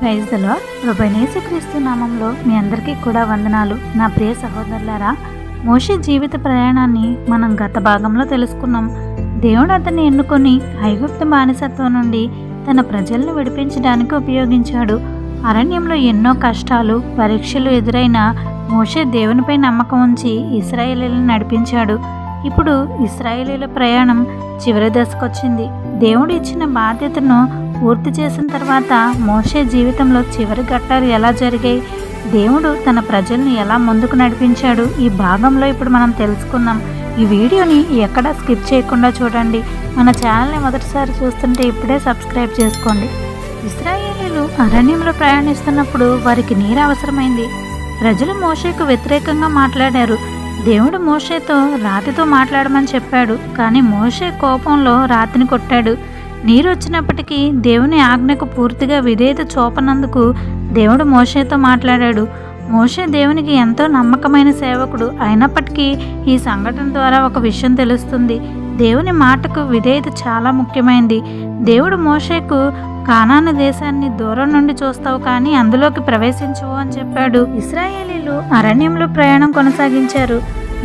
Praise the lord. ప్రభువైన యేసుక్రీస్తు నామంలో మీ అందరికీ కూడా వందనాలు. నా ప్రియ సహోదరులారా, మోషే జీవిత ప్రయాణాన్ని మనం గత భాగంలో తెలుసుకున్నాం. దేవుడు అతన్ని ఎన్నుకొని ఐగుప్తు బానిసత్వం నుండి తన ప్రజలను విడిపించడానికి ఉపయోగించాడు. అరణ్యంలో ఎన్నో కష్టాలు, పరీక్షలు ఎదురైన మోషే దేవునిపై నమ్మకం ఉంచి ఇశ్రాయేలీలను నడిపించాడు. ఇప్పుడు ఇశ్రాయేలీల ప్రయాణం చివరి దశకొచ్చింది. దేవుడు ఇచ్చిన బాధ్యతను పూర్తి చేసిన తర్వాత మోషే జీవితంలో చివరి ఘట్టాలు ఎలా జరిగాయి, దేవుడు తన ప్రజల్ని ఎలా ముందుకు నడిపించాడు, ఈ భాగంలో ఇప్పుడు మనం తెలుసుకుందాం. ఈ వీడియోని ఎక్కడా స్కిప్ చేయకుండా చూడండి. మన ఛానల్ని మొదటిసారి చూస్తుంటే ఇప్పుడే సబ్స్క్రైబ్ చేసుకోండి. ఇశ్రాయేలీలు అరణ్యంలో ప్రయాణిస్తున్నప్పుడు వారికి నీరు అవసరమైంది. ప్రజలు మోషేకు వ్యతిరేకంగా మాట్లాడారు. దేవుడు మోషేతో రాతితో మాట్లాడమని చెప్పాడు, కానీ మోషే కోపంలో రాతిని కొట్టాడు. నీరు వచ్చినప్పటికీ దేవుని ఆజ్ఞకు పూర్తిగా విధేయత చూపనందుకు దేవుడు మోషేతో మాట్లాడాడు. మోషే దేవునికి ఎంతో నమ్మకమైన సేవకుడు అయినప్పటికీ ఈ సంఘటన ద్వారా ఒక విషయం తెలుస్తుంది. దేవుని మాటకు విధేయత చాలా ముఖ్యమైనది. దేవుడు మోషేకు కానాను దేశాన్ని దూరం నుండి చూస్తావు కానీ అందులోకి ప్రవేశించవు అని చెప్పాడు. ఇశ్రాయేలీలు అరణ్యంలో ప్రయాణం కొనసాగించారు.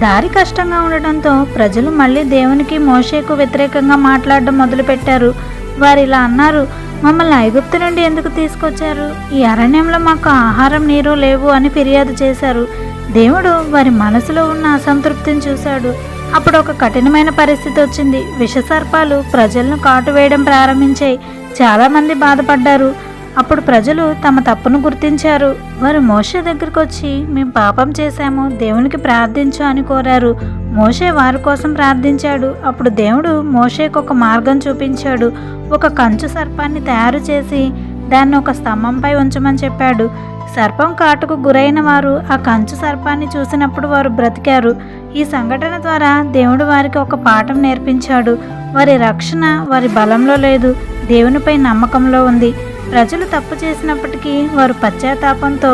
దారి కష్టంగా ఉండడంతో ప్రజలు మళ్ళీ దేవునికి మోషేకు వ్యతిరేకంగా మాట్లాడడం మొదలుపెట్టారు. వారు ఇలా అన్నారు, మమ్మల్ని ఐగుప్తు నుండి ఎందుకు తీసుకొచ్చారు? ఈ అరణ్యంలో మాకు ఆహారం నీరు లేవు అని ఫిర్యాదు చేశారు. దేవుడు వారి మనసులో ఉన్న అసంతృప్తిని చూశాడు. అప్పుడు ఒక కఠినమైన పరిస్థితి వచ్చింది. విషసర్పాలు ప్రజలను కాటు వేయడం ప్రారంభించాయి. చాలామంది బాధపడ్డారు. అప్పుడు ప్రజలు తమ తప్పును గుర్తించారు. వారు మోషే దగ్గరకు వచ్చి, మేము పాపం చేశాము, దేవునికి ప్రార్థించు అని కోరారు. మోషే వారి కోసం ప్రార్థించాడు. అప్పుడు దేవుడు మోషేకు ఒక మార్గం చూపించాడు. ఒక కంచు సర్పాన్ని తయారు చేసి దాన్ని ఒక స్తంభంపై ఉంచమని చెప్పాడు. సర్పం కాటుకు గురైన వారు ఆ కంచు సర్పాన్ని చూసినప్పుడు వారు బ్రతికారు. ఈ సంఘటన ద్వారా దేవుడు వారికి ఒక పాఠం నేర్పించాడు. వారి రక్షణ వారి బలంలో లేదు, దేవునిపై నమ్మకంలో ఉంది. ప్రజలు తప్పు చేసినప్పటికీ వారు పశ్చాత్తాపంతో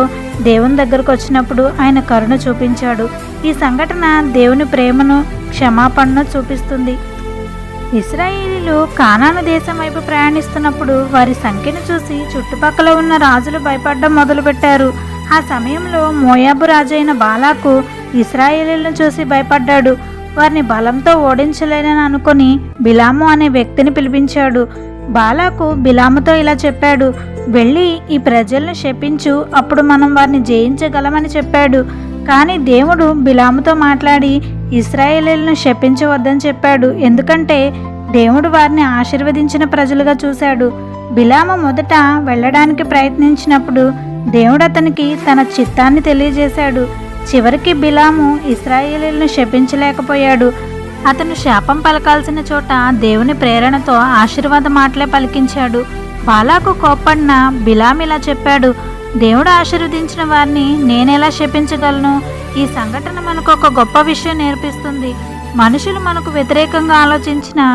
దేవుని దగ్గరకు వచ్చినప్పుడు ఆయన కరుణ చూపించాడు. ఈ సంఘటన దేవుని ప్రేమను, క్షమాపణను చూపిస్తుంది. ఇశ్రాయేలీలు కానాను దేశం వైపు ప్రయాణిస్తున్నప్పుడు వారి సంఖ్యను చూసి చుట్టుపక్కల ఉన్న రాజులు భయపడడం మొదలుపెట్టారు. ఆ సమయంలో మోయాబు రాజైన బాలాకు ఇశ్రాయేలీలను చూసి భయపడ్డాడు. వారిని బలంతో ఓడించలేనని అనుకుని బిలాము అనే వ్యక్తిని పిలిపించాడు. బాలాకు బిలాముతో ఇలా చెప్పాడు, వెళ్ళి ఈ ప్రజలను శపించు, అప్పుడు మనం వారిని జయించగలమని చెప్పాడు. కానీ దేవుడు బిలాముతో మాట్లాడి ఇశ్రాయేలీలను శపించవద్దని చెప్పాడు. ఎందుకంటే దేవుడు వారిని ఆశీర్వదించిన ప్రజలుగా చూశాడు. బిలాము మొదట వెళ్ళడానికి ప్రయత్నించినప్పుడు దేవుడు అతనికి తన చిత్తాన్ని తెలియజేశాడు. చివరికి బిలాము ఇశ్రాయేలీలను శపించలేకపోయాడు. అతను శాపం పలకాల్సిన చోట దేవుని ప్రేరణతో ఆశీర్వాద మాటలే పలికించాడు. బాలాకు కోప్పడిన బిలాం ఇలా చెప్పాడు, దేవుడు ఆశీర్వదించిన వారిని నేనెలా శపించగలను? ఈ సంఘటన మనకు ఒక గొప్ప విషయం నేర్పిస్తుంది. మనుషులు మనకు వ్యతిరేకంగా ఆలోచించినా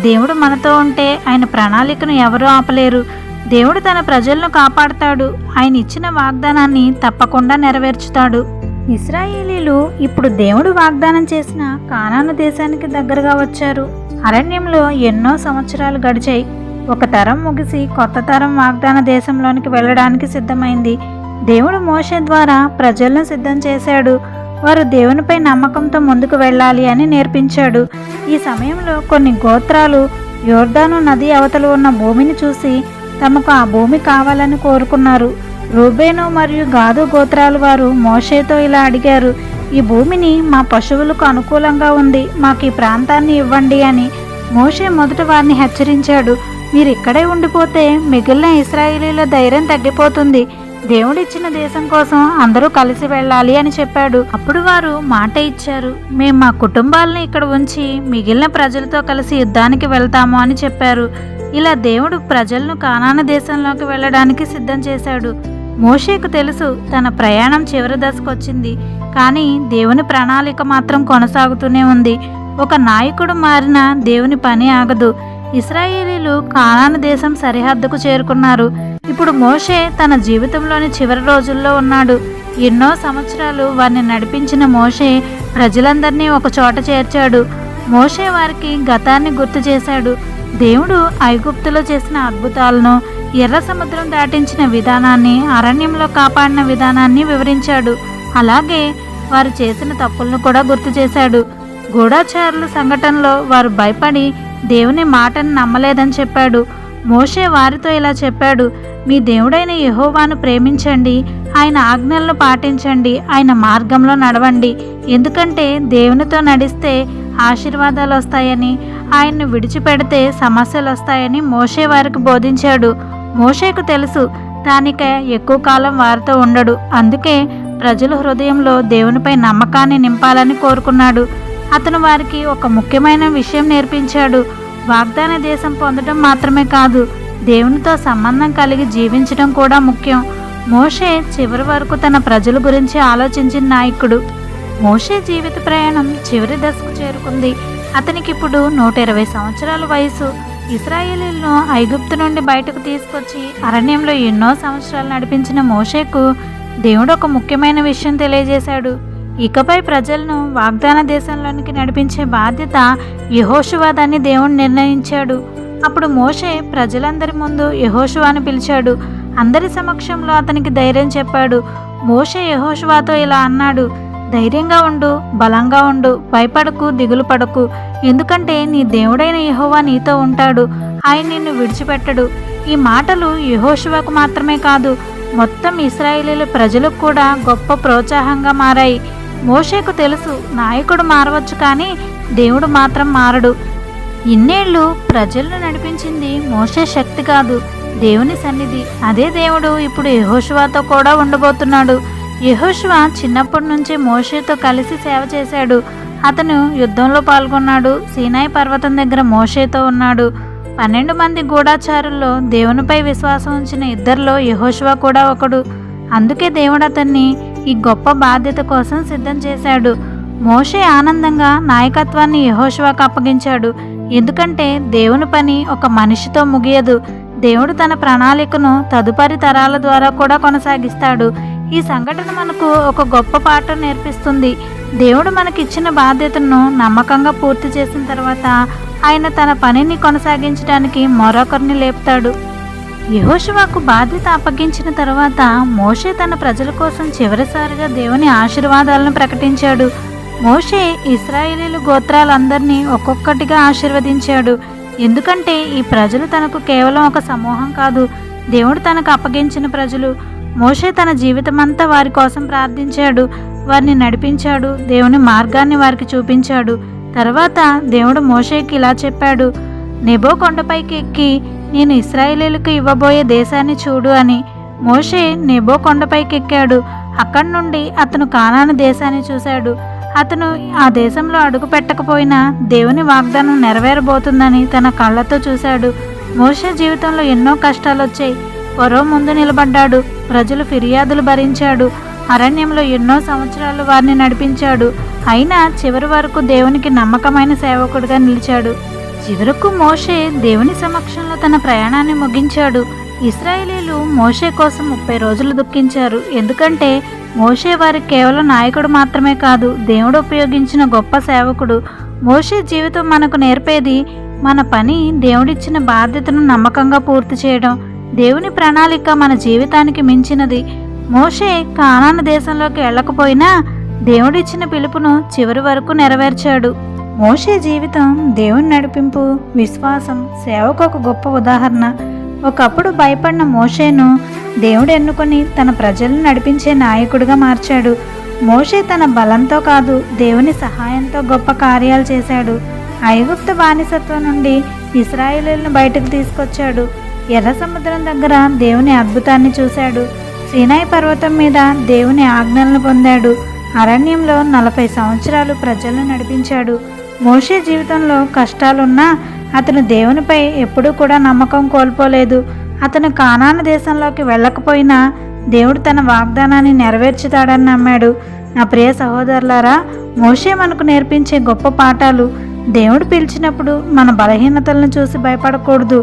దేవుడు మనతో ఉంటే ఆయన ప్రణాళికను ఎవరూ ఆపలేరు. దేవుడు తన ప్రజలను కాపాడుతాడు. ఆయన ఇచ్చిన వాగ్దానాన్ని తప్పకుండా నెరవేర్చుతాడు. ఇశ్రాయేలీలు ఇప్పుడు దేవుడు వాగ్దానం చేసిన కానాను దేశానికి దగ్గరగా వచ్చారు. అరణ్యంలో ఎన్నో సంవత్సరాలు గడిచాయి. ఒక తరం ముగిసి కొత్త తరం వాగ్దాన దేశంలోనికి వెళ్ళడానికి సిద్ధమైంది. దేవుడు మోషే ద్వారా ప్రజలను సిద్ధం చేశాడు. వారు దేవునిపై నమ్మకంతో ముందుకు వెళ్ళాలి అని నేర్పించాడు. ఈ సమయంలో కొన్ని గోత్రాలు యోర్దాను నది అవతల ఉన్న భూమిని చూసి తమకు ఆ భూమి కావాలని కోరుకున్నారు. రూబేను మరియు గాదు గోత్రాల వారు మోషేతో ఇలా అడిగారు, ఈ భూమిని మా పశువులకు అనుకూలంగా ఉంది, మాకు ఈ ప్రాంతాన్ని ఇవ్వండి అని. మోషే మొదట వారిని హెచ్చరించాడు, మీరు ఇక్కడే ఉండిపోతే మిగిలిన ఇశ్రాయేలీల ధైర్యం తగ్గిపోతుంది. దేవుడిచ్చిన దేశం కోసం అందరూ కలిసి వెళ్ళాలి అని చెప్పాడు. అప్పుడు వారు మాట ఇచ్చారు, మేము మా కుటుంబాలను ఇక్కడ ఉంచి మిగిలిన ప్రజలతో కలిసి యుద్ధానికి వెళ్తాము అని చెప్పారు. ఇలా దేవుడు ప్రజలను కానాను దేశంలోకి వెళ్ళడానికి సిద్ధం చేశాడు. మోషేకు తెలుసు తన ప్రయాణం చివరి దశకొచ్చింది, కానీ దేవుని ప్రణాళిక మాత్రం కొనసాగుతూనే ఉంది. ఒక నాయకుడు మారినా దేవుని పని ఆగదు. ఇశ్రాయేలీలు కానాను దేశం సరిహద్దుకు చేరుకున్నారు. ఇప్పుడు మోషే తన జీవితంలోని చివరి రోజుల్లో ఉన్నాడు. ఎన్నో సంవత్సరాలు వారిని నడిపించిన మోషే ప్రజలందరినీ ఒక చోట చేర్చాడు. మోషే వారికి గతాన్ని గుర్తు చేశాడు. దేవుడు ఐగుప్తులో చేసిన అద్భుతాలను, ఎర్ర సముద్రం దాటించిన విధానాన్ని, అరణ్యంలో కాపాడిన విధానాన్ని వివరించాడు. అలాగే వారు చేసిన తప్పులను కూడా గుర్తు చేశాడు. గూఢచారుల సంఘటనలో వారు భయపడి దేవుని మాటను నమ్మలేదని చెప్పాడు. మోషే వారితో ఇలా చెప్పాడు, మీ దేవుడైన యెహోవాను ప్రేమించండి, ఆయన ఆజ్ఞలను పాటించండి, ఆయన మార్గంలో నడవండి. ఎందుకంటే దేవునితో నడిస్తే ఆశీర్వాదాలు వస్తాయని, ఆయన్ను విడిచిపెడితే సమస్యలు వస్తాయని మోషే వారికి బోధించాడు. మోషేకు తెలుసు తానిక ఎక్కువ కాలం వారితో ఉండడు. అందుకే ప్రజల హృదయంలో దేవునిపై నమ్మకాన్ని నింపాలని కోరుకున్నాడు. అతను వారికి ఒక ముఖ్యమైన విషయం నేర్పించాడు. వాగ్దాన దేశం పొందడం మాత్రమే కాదు, దేవునితో సంబంధం కలిగి జీవించడం కూడా ముఖ్యం. మోషే చివరి వరకు తన ప్రజల గురించి ఆలోచించిన నాయకుడు. మోషే జీవిత ప్రయాణం చివరి దశకు చేరుకుంది. అతనికి ఇప్పుడు 120 సంవత్సరాల వయసు. ఇశ్రాయేలీలను ఐగుప్తు నుండి బయటకు తీసుకొచ్చి అరణ్యంలో ఎన్నో సంవత్సరాలు నడిపించిన మోషేకు దేవుడు ఒక ముఖ్యమైన విషయం తెలియజేశాడు. ఇకపై ప్రజలను వాగ్దాన దేశంలోనికి నడిపించే బాధ్యత యెహోషువాదని దేవుడు నిర్ణయించాడు. అప్పుడు మోషే ప్రజలందరి ముందు యెహోషువాను పిలిచాడు. అందరి సమక్షంలో అతనికి ధైర్యం చెప్పాడు. మోషే యెహోషువాతో ఇలా అన్నాడు, ధైర్యంగా ఉండు, బలంగా ఉండు, భయపడకు, దిగులు పడకు. ఎందుకంటే నీ దేవుడైన యెహోవా నీతో ఉంటాడు, ఆయన నిన్ను విడిచిపెట్టడు. ఈ మాటలు యెహోషువాకు మాత్రమే కాదు, మొత్తం ఇశ్రాయేలీల ప్రజలకు కూడా గొప్ప ప్రోత్సాహంగా మారాయి. మోషేకు తెలుసు, నాయకుడు మారవచ్చు కానీ దేవుడు మాత్రం మారడు. ఇన్నేళ్లు ప్రజలను నడిపించింది మోషే శక్తి కాదు, దేవుని సన్నిధి. అదే దేవుడు ఇప్పుడు యెహోషువాతో కూడా ఉండబోతున్నాడు. యెహోషువ చిన్నప్పటి నుంచి మోషేతో కలిసి సేవ చేశాడు. అతను యుద్ధంలో పాల్గొన్నాడు. సీనాయి పర్వతం దగ్గర మోషేతో ఉన్నాడు. 12 మంది గూఢచారుల్లో దేవునిపై విశ్వాసం ఉంచిన ఇద్దరిలో యెహోషువ కూడా ఒకడు. అందుకే దేవుడు అతన్ని ఈ గొప్ప బాధ్యత కోసం సిద్ధం చేశాడు. మోషే ఆనందంగా నాయకత్వాన్ని యెహోషువకు అప్పగించాడు. ఎందుకంటే దేవుని పని ఒక మనిషితో ముగియదు. దేవుడు తన ప్రణాళికను తదుపరి తరాల ద్వారా కూడా కొనసాగిస్తాడు. ఈ సంఘటన మనకు ఒక గొప్ప పాఠం నేర్పిస్తుంది. దేవుడు మనకిచ్చిన బాధ్యతను నమ్మకంగా పూర్తి చేసిన తర్వాత ఆయన తన పనిని కొనసాగించడానికి మరొకరిని లేపుతాడు. యెహోషువకు బాధ్యత అప్పగించిన తర్వాత మోషే తన ప్రజల కోసం చివరిసారిగా దేవుని ఆశీర్వాదాలను ప్రకటించాడు. మోషే ఇశ్రాయేలీలు గోత్రాలందరినీ ఒక్కొక్కటిగా ఆశీర్వదించాడు. ఎందుకంటే ఈ ప్రజలు తనకు కేవలం ఒక సమూహం కాదు, దేవుడు తనకు అప్పగించిన ప్రజలు. మోషే తన జీవితమంతా వారి కోసం ప్రార్థించాడు, వారిని నడిపించాడు, దేవుని మార్గాన్ని వారికి చూపించాడు. తర్వాత దేవుడు మోషేకి ఇలా చెప్పాడు, నెబో కొండపైకి ఎక్కి నేను ఇశ్రాయేలీలకు ఇవ్వబోయే దేశాన్ని చూడు అని. మోషే నెబో కొండపైకి ఎక్కాడు. అక్కడి నుండి అతను కానాను దేశాన్ని చూశాడు. అతను ఆ దేశంలో అడుగు పెట్టకపోయినా దేవుని వాగ్దానం నెరవేరబోతుందని తన కళ్ళతో చూశాడు. మోషే జీవితంలో ఎన్నో కష్టాలు వచ్చాయి. ఫరో ముందు నిలబడ్డాడు, ప్రజలు ఫిర్యాదులు భరించాడు, అరణ్యంలో ఎన్నో సంవత్సరాలు వారిని నడిపించాడు. అయినా చివరి వరకు దేవునికి నమ్మకమైన సేవకుడిగా నిలిచాడు. చివరకు మోషే దేవుని సమక్షంలో తన ప్రయాణాన్ని ముగించాడు. ఇశ్రాయేలీలు మోషే కోసం 30 రోజులు దుఃఖించారు. ఎందుకంటే మోషే వారికి కేవలం నాయకుడు మాత్రమే కాదు, దేవుడు ఉపయోగించిన గొప్ప సేవకుడు. మోషే జీవితం మనకు నేర్పేది మన పని దేవుడిచ్చిన బాధ్యతను నమ్మకంగా పూర్తి చేయడం. దేవుని ప్రణాళిక మన జీవితానికి మించినది. మోషే కానాను దేశంలోకి వెళ్ళకపోయినా దేవుడిచ్చిన పిలుపును చివరి వరకు నెరవేర్చాడు. మోషే జీవితం దేవుని నడిపింపు, విశ్వాసం, సేవకు ఒక గొప్ప ఉదాహరణ. ఒకప్పుడు భయపడిన మోషేను దేవుడు ఎన్నుకొని తన ప్రజలను నడిపించే నాయకుడిగా మార్చాడు. మోషే తన బలంతో కాదు, దేవుని సహాయంతో గొప్ప కార్యాలు చేశాడు. ఐగుప్తు బానిసత్వం నుండి ఇశ్రాయేలీలను బయటకు తీసుకొచ్చాడు. ఎర్ర సముద్రం దగ్గర దేవుని అద్భుతాన్ని చూశాడు. సీనాయి పర్వతం మీద దేవుని ఆజ్ఞలను పొందాడు. అరణ్యంలో 40 సంవత్సరాలు ప్రజలను నడిపించాడు. మోషే జీవితంలో కష్టాలున్నా అతను దేవునిపై ఎప్పుడూ కూడా నమ్మకం కోల్పోలేదు. అతను కానాను దేశంలోకి వెళ్ళకపోయినా దేవుడు తన వాగ్దానాన్ని నెరవేర్చుతాడని నమ్మాడు. నా ప్రియ సహోదరులారా, మోషే మనకు నేర్పించే గొప్ప పాఠాలు. దేవుడు పిలిచినప్పుడు మన బలహీనతలను చూసి భయపడకూడదు.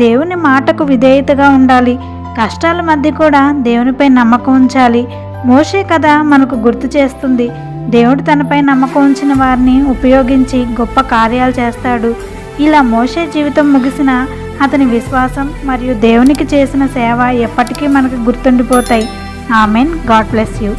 దేవుని మాటకు విధేయతగా ఉండాలి. కష్టాల మధ్య కూడా దేవునిపై నమ్మకం ఉంచాలి. మోషే కథ మనకు గుర్తు చేస్తుంది, దేవుడు తనపై నమ్మకం ఉంచిన వారిని ఉపయోగించి గొప్ప కార్యాలు చేస్తాడు. ఇలా మోషే జీవితం ముగిసిన అతని విశ్వాసం మరియు దేవునికి చేసిన సేవ ఎప్పటికీ మనకు గుర్తుండిపోతాయి. ఆమెన్. God bless you.